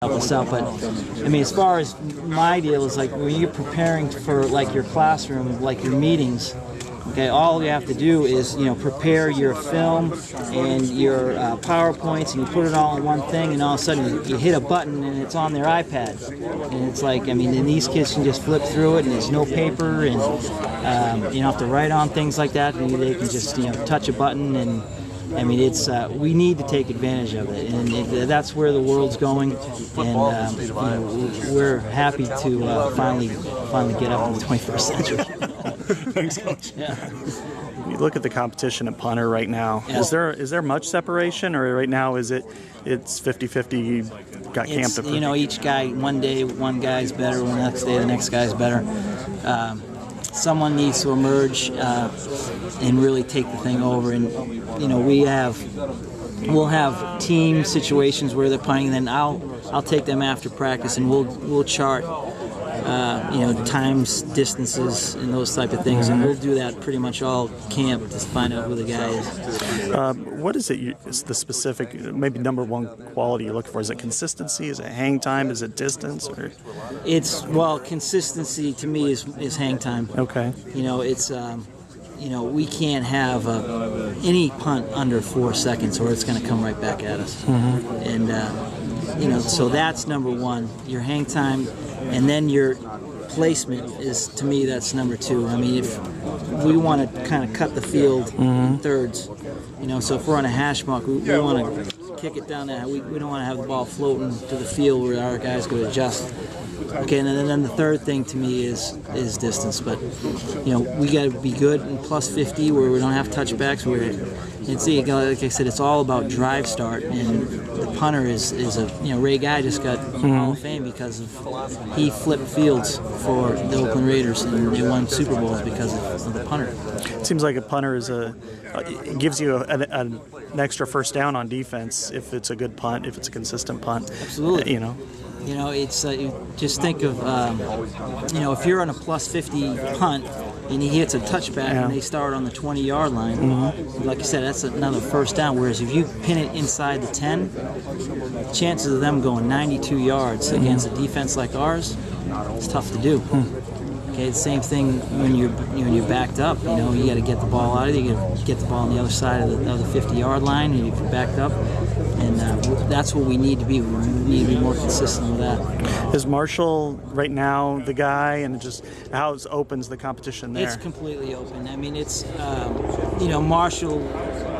help us out. But I mean, as far as my deal is, like, when you're preparing for like your classroom, like your meetings, okay, all you have to do is, you know, prepare your film and your PowerPoints, and you put it all in one thing, and all of a sudden you hit a button and it's on their iPad. And it's like, I mean, and these kids can just flip through it, and there's no paper, and you don't have to write on things like that. And they can just, you know, touch a button. And I mean, it's we need to take advantage of it, and that's where the world's going. And you know, we're happy to finally get up in the 21st century. Thanks, Coach. Yeah. You look at the competition at punter right now. Yeah. Is there much separation, or right now it's 50-50? You got camped up. You know, each guy, one day one guy's better, the next day the next guy's better. Someone needs to emerge and really take the thing over. And you know, we'll have team situations where they're punting, and then I'll take them after practice, and we'll chart you know, times, distances, and those type of things, and we'll do that pretty much all camp to find out who the guy is. What is it? Is the specific, maybe number one quality you're looking for? Is it consistency? Is it hang time? Is it distance? Or? It's, well, consistency to me is hang time. Okay. You know, it's you know, we can't have any punt under 4 seconds, or it's going to come right back at us. And you know, so that's number one. Your hang time, and then your placement is, to me, that's number two. I mean, if we want to kind of cut the field in thirds, you know, so if we're on a hash mark, we want to kick it down there. We don't want to have the ball floating to the field where our guys go adjust. Okay, and then the third thing to me is distance. But you know, we got to be good in plus 50 where we don't have touchbacks. And see, like I said, it's all about drive start, and the punter is a, you know, Ray Guy just got Hall of Fame because of he flipped fields for the Oakland Raiders, and they won Super Bowls because of the punter. It seems like a punter is it gives you an extra first down on defense if it's a good punt, if it's a consistent punt. Absolutely. You know. You know, it's you just think of you know, if you're on a plus 50 punt and he hits a touchback and they start on the 20-yard line, like you said, that's another first down. Whereas if you pin it inside the 10, chances of them going 92 yards against a defense like ours, it's tough to do. Okay, the same thing when you're backed up. You know, you got to get the ball out of there. You got to get the ball on the other side of the 50-yard line, and if you're backed up, and that's what we need to be. We need to be more consistent with that. Is Marshall right now the guy, and just how it opens the competition there? It's completely open. I mean, it's you know, Marshall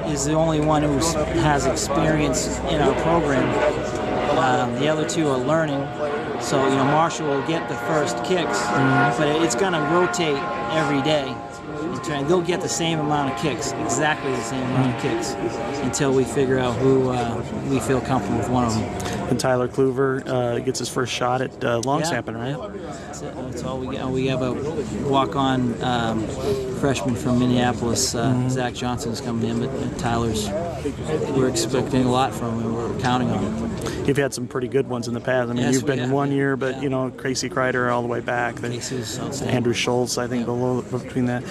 is the only one who has experience in our program. The other two are learning. So, you know, Marshall will get the first kicks, but it's going to rotate every day. They'll get the same amount of kicks, exactly the same amount of kicks, until we figure out who we feel comfortable with one of them. And Tyler Kluver gets his first shot at long snapping, right? That's all we got. We have a walk-on freshman from Minneapolis, Zach Johnson's coming in, but Tyler's, we're expecting a lot from him. We're counting on him. You've had some pretty good ones in the past. I mean, you've been 1 year, but you know, Casey Kreider all the way back. Andrew Schultz, I think, below between that.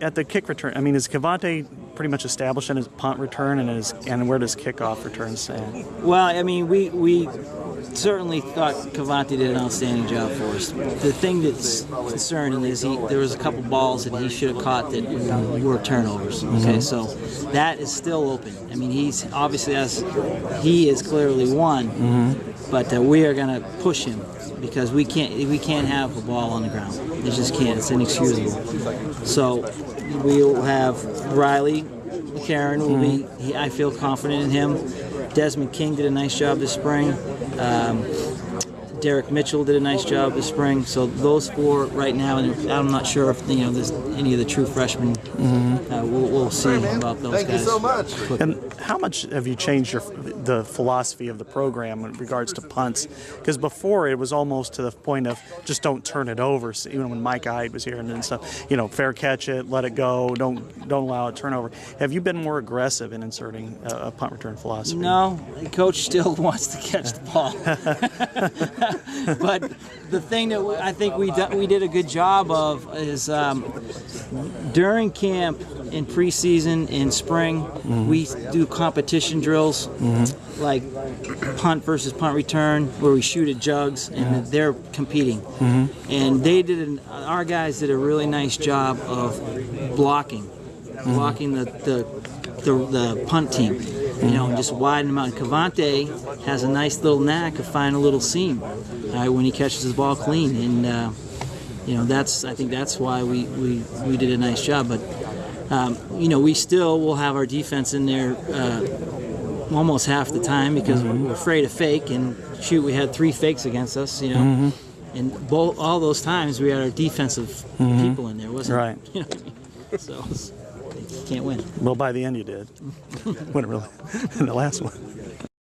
At the kick return, I mean, is Cavante pretty much established in his punt return, and where does kickoff return stand? Well, I mean, we certainly thought Cavante did an outstanding job for us. The thing that's concerning is there was a couple balls that he should have caught that were turnovers. Okay, so that is still open. I mean, he's obviously, he is clearly one, but we are going to push him because we can't have the ball on the ground. It just can't. It's inexcusable. So we'll have Riley Karen will be. I feel confident in him. Desmond King did a nice job this spring. Derek Mitchell did a nice job this spring. So those four right now, and I'm not sure if there's any of the true freshmen. We'll see about those guys. Thank you so much. And how much have you changed the philosophy of the program in regards to punts? Because before it was almost to the point of just don't turn it over. So even when Mike Hyde was here and stuff, fair catch it, let it go, don't allow a turnover. Have you been more aggressive in inserting a punt return philosophy? No, the coach still wants to catch the ball. But the thing that I think we did a good job of is during camp, in preseason, in spring, we do competition drills, like punt versus punt return, where we shoot at jugs, and they're competing. And our guys did a really nice job of blocking the punt team. And just widen them out. And Cavante has a nice little knack of finding a little seam when he catches his ball clean, and I think that's why we did a nice job. But we still will have our defense in there almost half the time because we're afraid of fake. And shoot, we had 3 fakes against us. And all those times we had our defensive people in there, wasn't right? So you can't win. Well, by the end you did. Wouldn't really in the last one.